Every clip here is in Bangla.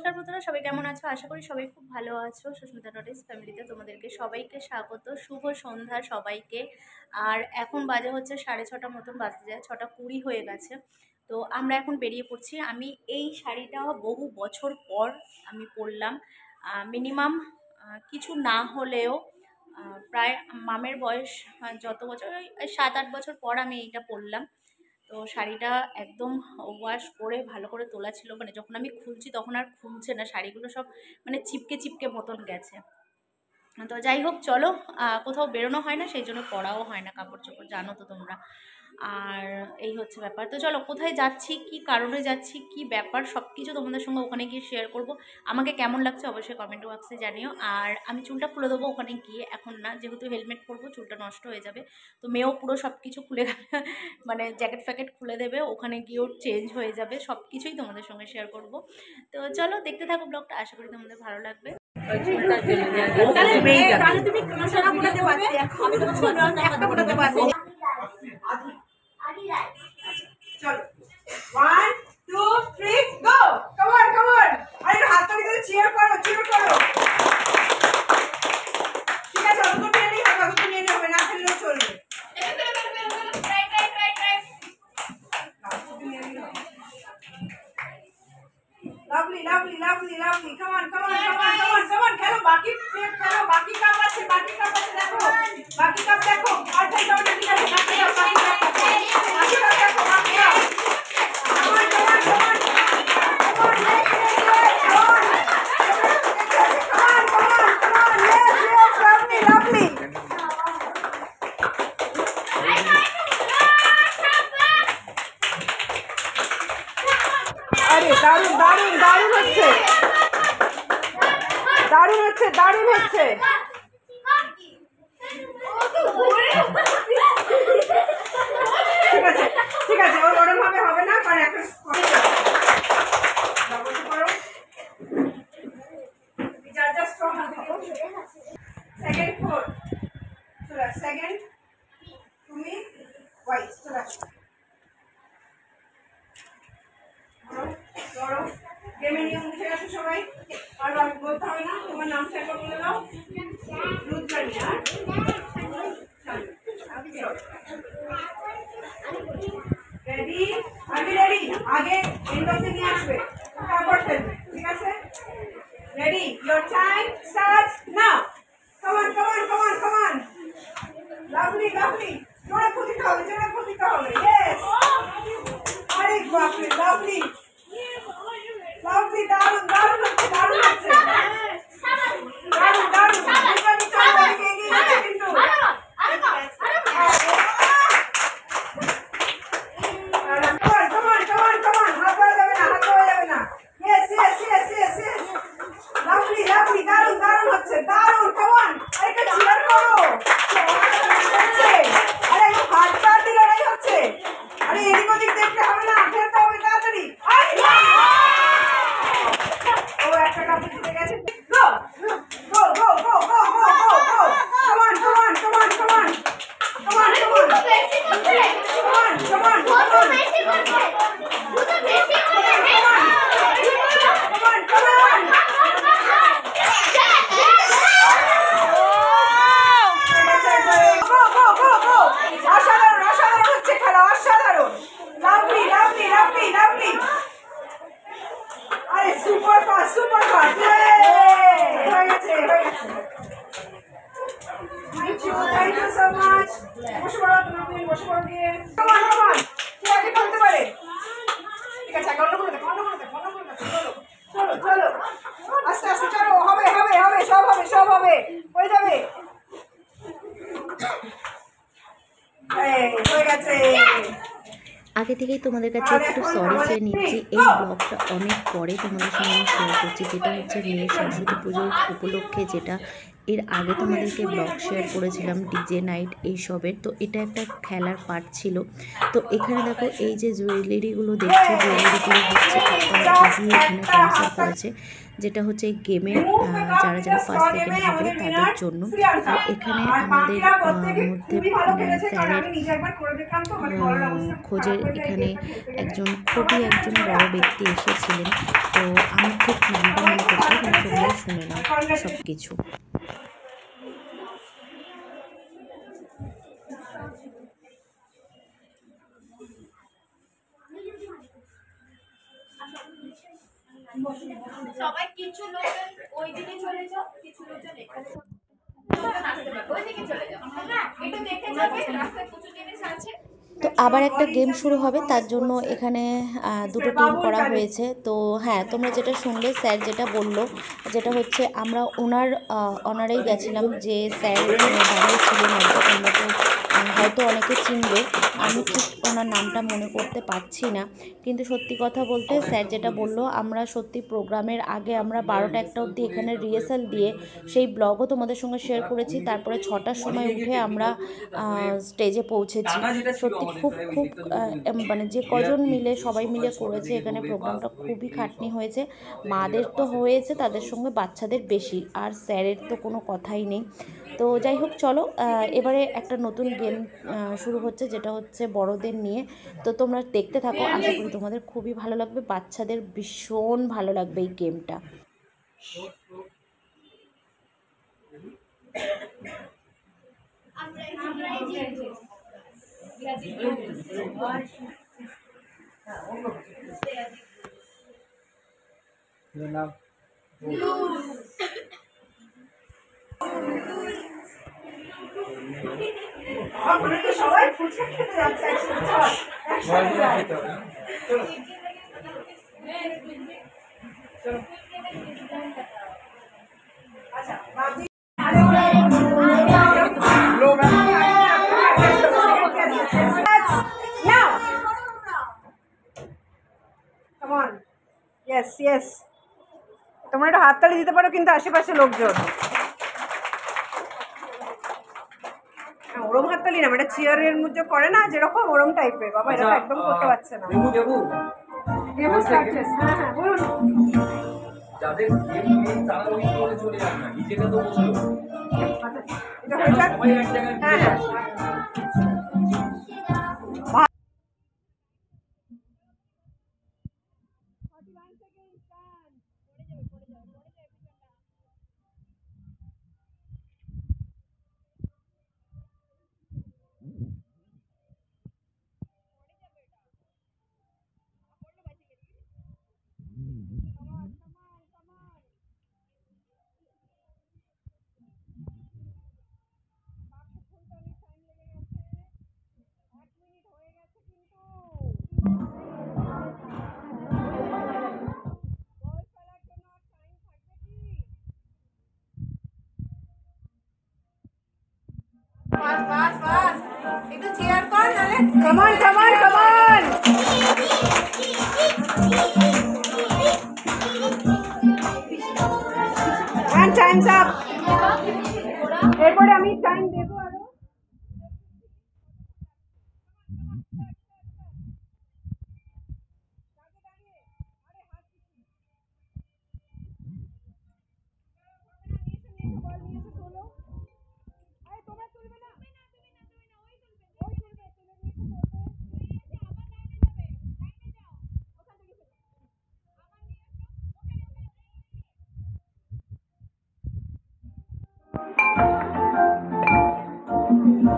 নমস্কার বন্ধুরা, সবাই কেমন আছো? আশা করি সবাই খুব ভালো আছো। সুস্মিতা নটিস ফ্যামিলিতে তোমাদেরকে সবাইকে স্বাগত। শুভ সন্ধ্যা সবাইকে। আর এখন বাজে হচ্ছে 6:30 মতন বাজতে যায়, 6:20 হয়ে গেছে। তো আমরা এখন বেরিয়ে পড়ছি। আমি এই শাড়িটা বহু বছর পর আমি পরলাম। মিনিমাম কিছু না হলেও প্রায় মামের বয়স যত বছর, ওই 7-8 বছর পর আমি এইটা পরলাম। তো শাড়িটা একদম ওয়াশ করে ভালো করে তোলা ছিল, মানে যখন আমি খুলছি তখন আর খুলছে না, শাড়িগুলো সব মানে চিপকে চিপকে মতন গেছে। তো যাই হোক, চলো, কোথাও বেরোনো হয় না, সেই জন্য পরাও হয় না কাপড় চোপড়, জানো তো তোমরা। আর এই হচ্ছে ব্যাপার। তো চলো, কোথায় যাচ্ছি, কি কারণে যাচ্ছি, কি ব্যাপার, সব কিছু তোমাদের সঙ্গে ওখানে গিয়ে শেয়ার করব। আমাকে কেমন লাগছে অবশ্যই কমেন্ট বক্সে জানিও। আর আমি চুলটা খুলে দেবো ওখানে গিয়ে, এখন না, যেহেতু হেলমেট পরবো চুলটা নষ্ট হয়ে যাবে। তো মেয়েও পুরো সব কিছু খুলে মানে জ্যাকেট ফ্যাকেট খুলে দেবে, ওখানে গিয়েও চেঞ্জ হয়ে যাবে, সব কিছুই তোমাদের সঙ্গে শেয়ার করব। তো চলো, দেখতে থাকো ব্লগটা, আশা করি তোমাদের ভালো লাগবে। চলো 1 2 3 গো কাম অন আরে হাত ধরে চিয়ার করো ঠিক আছে অত নিয়ে হবে না খেললেও চলবে lovely come on খেলো বাকি কাপ আছে দেখো বাকি কাপ দেখো আর ঠিক আছে বাকি কাপ দেখো বাকি কাপ দারুণ হচ্ছে ঠিক আছে ওরকম ভাবে হবে না, কারণ একটা সেকেন্ড ফোর চলে সেকেন্ড তুমি ওয়াইস চলে গেমে নিয়ম বুঝে গেছো সবাই, আর বলতে হবে না, তোমার নাম শেয়ার করে বলে দাও রুদ্রাণী। রেডি? আমি রেডি, আগে এন্ডতে নিয়ে আসবে, তারপর খেলবে, ঠিক আছে? Ready, your time starts now. Come on lovely জোরে খুঁজিতে হবে ইয়েস, আরে বাপরে লাভলি দারুণ হচ্ছে কিন্তু super fast thank you so much বসে পড়ো দিয়ে come on কে আগে খেলতে পারে, ঠিক আছে অন্য করে দেখো চলো আস্তে চলো হবে সব হবে হয়ে যাবে হয়ে গেছে। আগে থেকেই তোমাদের কাছে একটু সরি চেয়ে নিচ্ছি, এই ব্লগটা অনেক পরে তোমাদের সঙ্গে শেয়ার করছি, যেটা হচ্ছে মেয়ের সরস্বতী পুজোর উপলক্ষে যেটা এর আগে তোমাদেরকে ব্লগ শেয়ার করেছিলাম ডিজে নাইট এইসবের, তো এটা একটা খেলার পার্ট ছিল। তো এখানে দেখো এই যে জুয়েলারিগুলো দেখছো, জুয়েলারিগুলো হচ্ছে একটা দিদি এখানে স্পন্সর করেছে, যেটা হচ্ছে গেমের যারা যারা ফার্স্ট সেকেন্ড হবে তাদের জন্য। আর এখানে আমাদের মধ্যে স্যারের খোঁজের এখানে একজন বড় ব্যক্তি এসেছিলেন। তো আমার ঠিক নামটা মনে করছি, কিন্তু তোমরা শুনে নাও সব কিছু। সবাই কিছু লোকজন ওই দিকে চলে যাও, কিছু লোকজন এখানে ওই দিকে চলে যাও, একটু দেখে যাবে, রাস্তায় প্রচুর জিনিস আছে। তো আবার একটা গেম শুরু হবে, তার জন্য এখানে দুটো টিম করা হয়েছে। তো হ্যাঁ, তোমরা যেটা শুনলে, স্যার যেটা বললো, যেটা হচ্ছে আমরা ওনার অনারেই গেছিলাম, যে স্যার দাঁড়িয়েছিলেন একদম, তোমরা তো হয়তো অনেকে চিনবে, আমি ঠিক ওনার নামটা মনে করতে পারছি না। কিন্তু সত্যি কথা বলতে স্যার যেটা বললো, আমরা সত্যি প্রোগ্রামের আগে আমরা 12টা-1টা অবধি এখানে রিহার্সাল দিয়ে সেই ব্লগও তোমাদের সঙ্গে শেয়ার করেছি। তারপরে 6টার সময় উঠে আমরা স্টেজে পৌঁছেছি। সত্যি খুব খুব মানে যে কজন মিলে সবাই মিলে করেছে এখানে প্রোগ্রামটা, খুবই খাটনি হয়েছে। মাদের তো হয়েছে, তাদের সঙ্গে বাচ্চাদের বেশি, আর স্যারের তো কোনো কথাই নেই। তো যাই হোক, চলো এবারে একটা নতুন গেম শুরু হচ্ছে, যেটা হচ্ছে বড়দের নিয়ে। তো তোমরা দেখতে থাকো, আশা করি তোমাদের খুবই ভালো লাগবে, বাচ্চাদের ভীষণ ভালো লাগবে এই গেমটা। আমরা তো সবাই ফুচকা খেতে যাচ্ছে একসাথে, চল একসাথে যাই। আচ্ছা বাবি, now come on, yes yes, তোমরা একটু হাততালি দিতে পারো কিন্তু আশেপাশে লোকজন। ওরম হাততালি না, এটা চেয়ারের মধ্যে করে না যেরকম, ওরম টাইপের। বাবা এটা তো একদম করতে পারছে না। হ্যাঁ হ্যাঁ বলুন। যাদের গেম নেই তারা ওই করে চলে যান না, নিজেটা তো বসলো। এটা হয়ে যাক, সবাই এক জায়গায় হ্যাঁ হ্যাঁ। বাস বাস বাস, একটু চেয়ার কর নালে। come on come on come on, and time's up। এরপরে আমি টাইম দেবো আরো।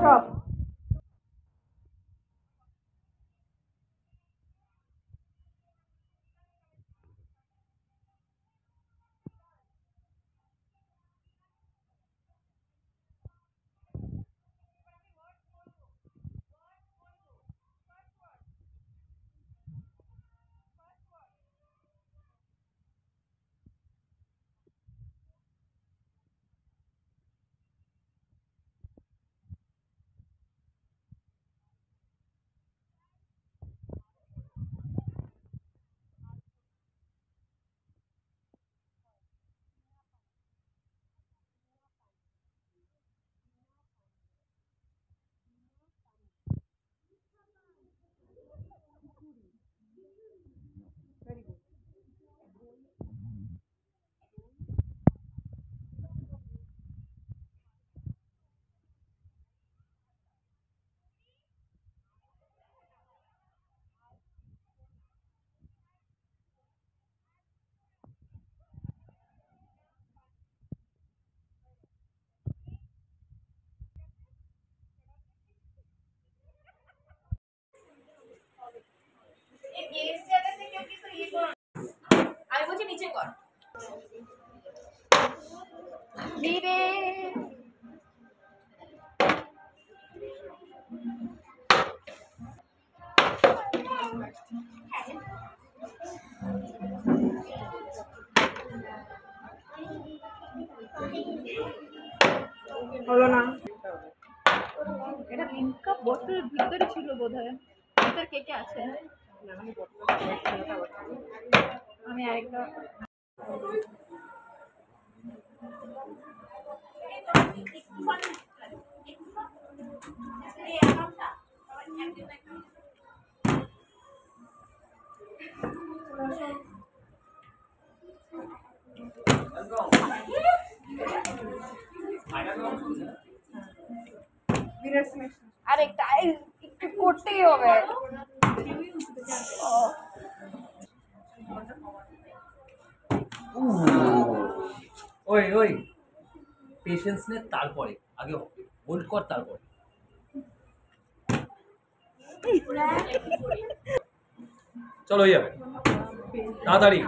Stop. নিচে কর। হলো না। এটা লিঙ্কা বোতলের ভিতরে ছিল বোধহয়, ভিতর কে কে আছে? আমি আরেকটা আরেকটা একটু করতেই হবে। ওই ওই পেশেন্স নে, তারপরে আগে হোল্ড কর, তারপরে চলো হয়ে যাবে তাড়াতাড়ি।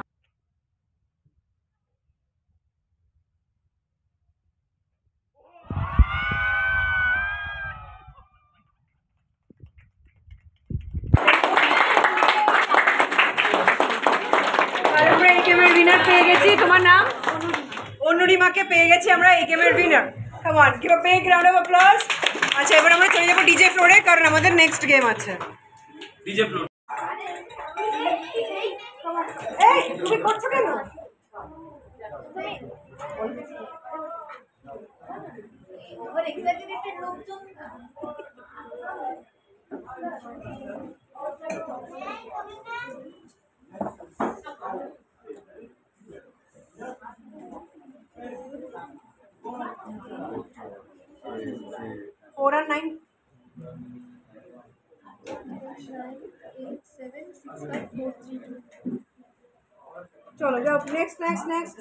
আমরা এই গেমের উইনার পেয়ে গেছি। তোমার নাম? অনুরিমাকে পেয়ে গেছি আমরা এই গেমের winner. Come on, give a big round of applause. আচ্ছা, এবার আমরা চলে যাবো ডিজে ফ্লোরে, কারণ আমাদের নেক্সট গেম আছে। DJ floor. এই তুমি করছো কেন? ওর এক্সাজারেটেড লোকজন 4 and 9. चलो जाओ, next next next.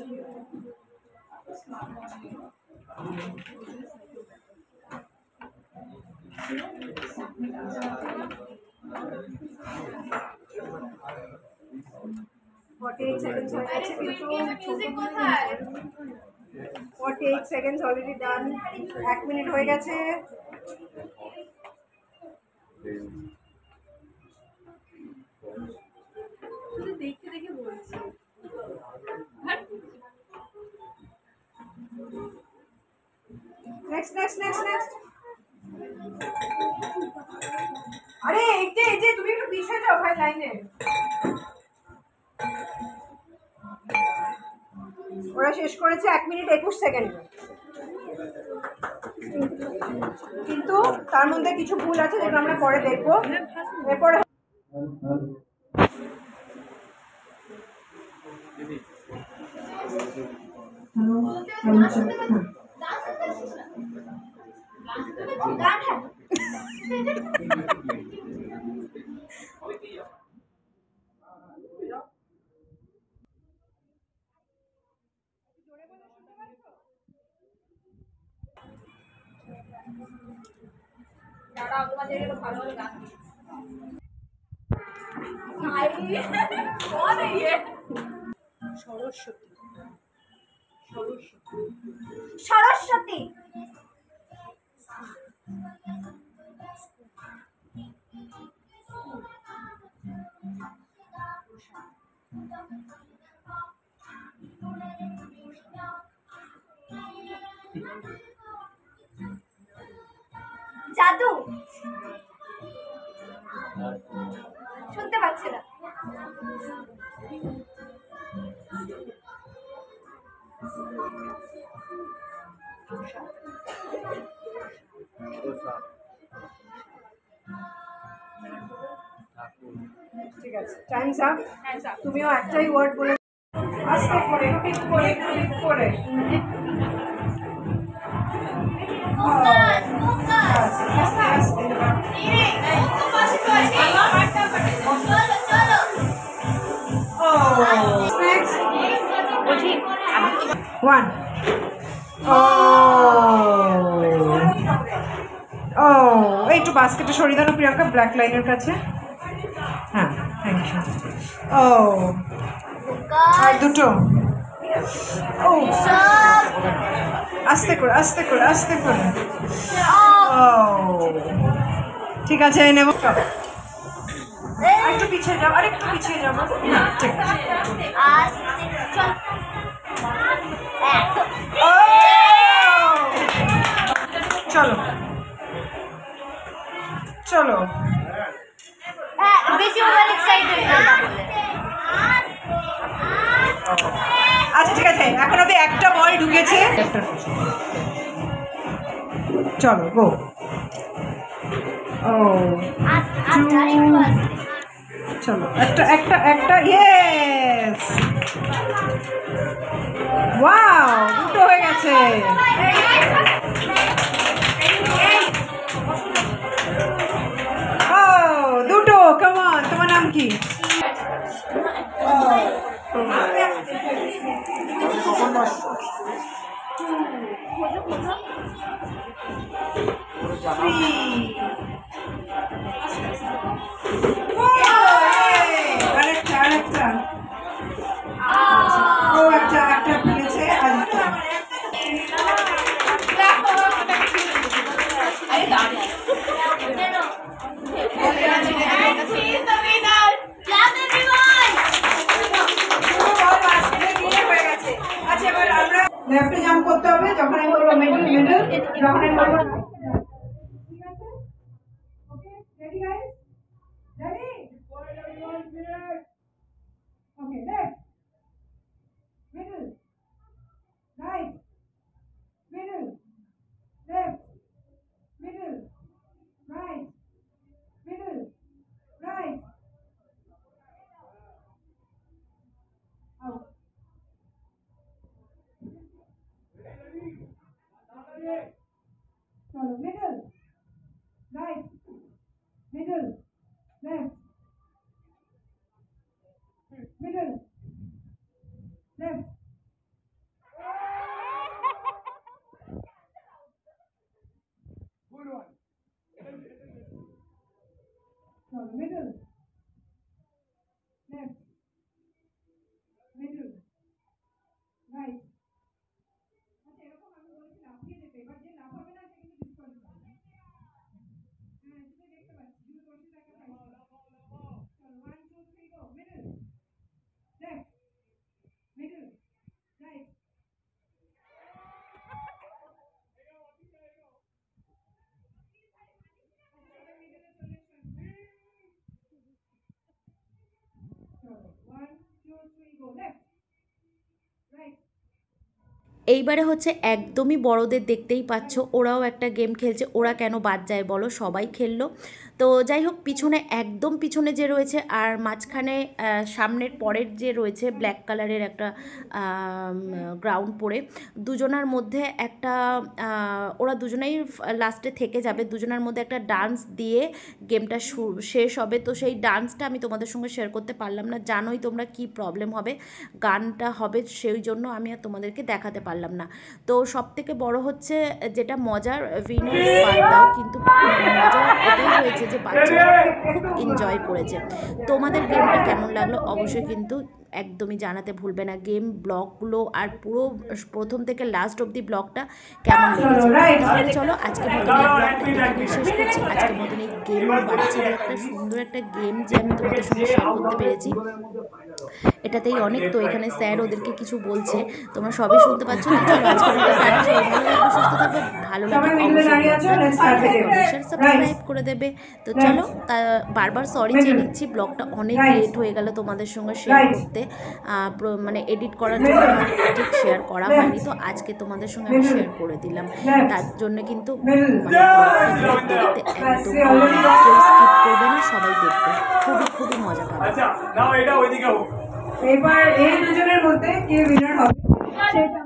Seconds already done. 1 minute हो গেছে। শুধু দেখতে দেখে বলছি। Next next next next. अरे एक जे তুমি একটু পিছে যাও ভাই লাইনে। ওরা শেষ করেছে 1 মিনিট 21 সেকেন্ড, কিন্তু তার মধ্যে কিছু ভুল আছে যেটা আমরা পরে দেখবো। এরপরে সরস্বতী জাদু শুনতে পাচ্ছি না। ঠিক আছে, টাইমস আপ। তুমিও একটাই ওয়ার্ড বলে আস্তে করে ঠিক করে ঠিক করে। আস্তে আস্তে One. একটু বাস্কেটে সরিয়ে দাও প্রিয়াঙ্কা, ব্ল্যাক লাইনের কাছে। হ্যাঁ, থ্যাংক ইউ। আর দুটো। ও আস্তে করে আস্তে করে আস্তে করে। ও ঠিক আছে নেব। আরেকটু পিছিয়ে যাও, আরেকটু পিছিয়ে যাবো। ঠিক আছে। চলো চলো। আচ্ছা ঠিক আছে, এখন অব্দি একটা বল ঢুকেছে। চলো গো। ও চলো একটা একটা একটা। ইয়েস, ওয়াও, দুটো হয়ে গেছে। ও দুটো। কাম অন, তোমার নাম কি? আরেকটা আরেকটা। ও একটা একটা ফেলেছে। আরেকটা লেফটে জাম্প করতে হবে যখন আমি বলবো মিডল মিডল, যখন আমি বলবো ঠিক আছে। Okay ready guys, ready. Okay left middle right middle left middle right middle right out. চলো middle right middle left middle left. চলো মিডল লেফট মিডল রাইট। আচ্ছা এরকম আমি বলছি লাফিয়ে যেতে, এবার যে লাফাবে না সে কিন্তু ডিসকোয়ালিফাই। হ্যাঁ সেটা দেখতে পাচ্ছি, কিন্তু বসে থাকা পাইছি। চলো 1 2 3 go. Middle left middle right. চলো 1 2 3 গো। Left right. এইবারে হচ্ছে একদমই বড়দের দেখতেই পাচ্ছ, ওরাও একটা গেম খেলছে। ওরা কেন বাদ যায় বলো, সবাই খেললো। তো যাই হোক, পিছনে একদম পিছনে যে রয়েছে আর মাঝখানে সামনের পরের যে রয়েছে ব্ল্যাক কালারের একটা গ্রাউন্ড পরে, দুজনার মধ্যে একটা ওরা দুজনেই লাস্টে থেকে যাবে। দুজনার মধ্যে একটা ডান্স দিয়ে গেমটা শেষ হবে। তো সেই ডান্সটা আমি তোমাদের সঙ্গে শেয়ার করতে পারলাম না, জানোই তোমরা কি প্রবলেম হবে, গানটা হবে, সেই জন্য আমি আর তোমাদেরকে দেখাতে পারলাম না। তো সব থেকে বড় হচ্ছে যেটা মজার, উইনার বাদ দাও, কিন্তু মজা এটাই হয়েছে যে বাচ্চারা খুব এনজয় করেছে। তোমাদের গেমটা কেমন লাগলো অবশ্যই কিন্তু একদমই জানাতে ভুলবে না। গেম ব্লগগুলো আর পুরো প্রথম থেকে লাস্ট অবধি ব্লগটা কেমন লেগেছে। তাহলে চলো আজকের মতন এই ব্লগটা এখানে শেষ করছি। আজকের মতন এই গেম, বাচ্চাদের একটা সুন্দর একটা গেম যে আমি তোমাদের সঙ্গে শেয়ার করতে পেরেছি, এটাতেই অনেক। তো এখানে স্যার ওদেরকে কিছু বলছে, তোমরা সবই শুনতে পাচ্ছ। তো চলো আজকের মতো টাটা, সবাই ভালো থাকবে, সুস্থ থাকবে, ভালো লাগবে অবশ্যই সাবস্ক্রাইব করে দেবে। তো চলো, বারবার সরি চেয়ে নিচ্ছি, ব্লগটা অনেক লেট হয়ে গেল তোমাদের সঙ্গে শেয়ার করতে, মানে এডিট করার জন্য আমার ঠিক শেয়ার করা হয়নি। তো আজকে তোমাদের সঙ্গে আমি শেয়ার করে দিলাম, তার জন্য কিন্তু মানে ব্লগটা দেখতে একদম কেউ স্কিপ করবে না, সবাই দেখবে, খুবই খুবই মজা পাবে। এবার এই দুজনের মধ্যে কে উইনার হবে সেটা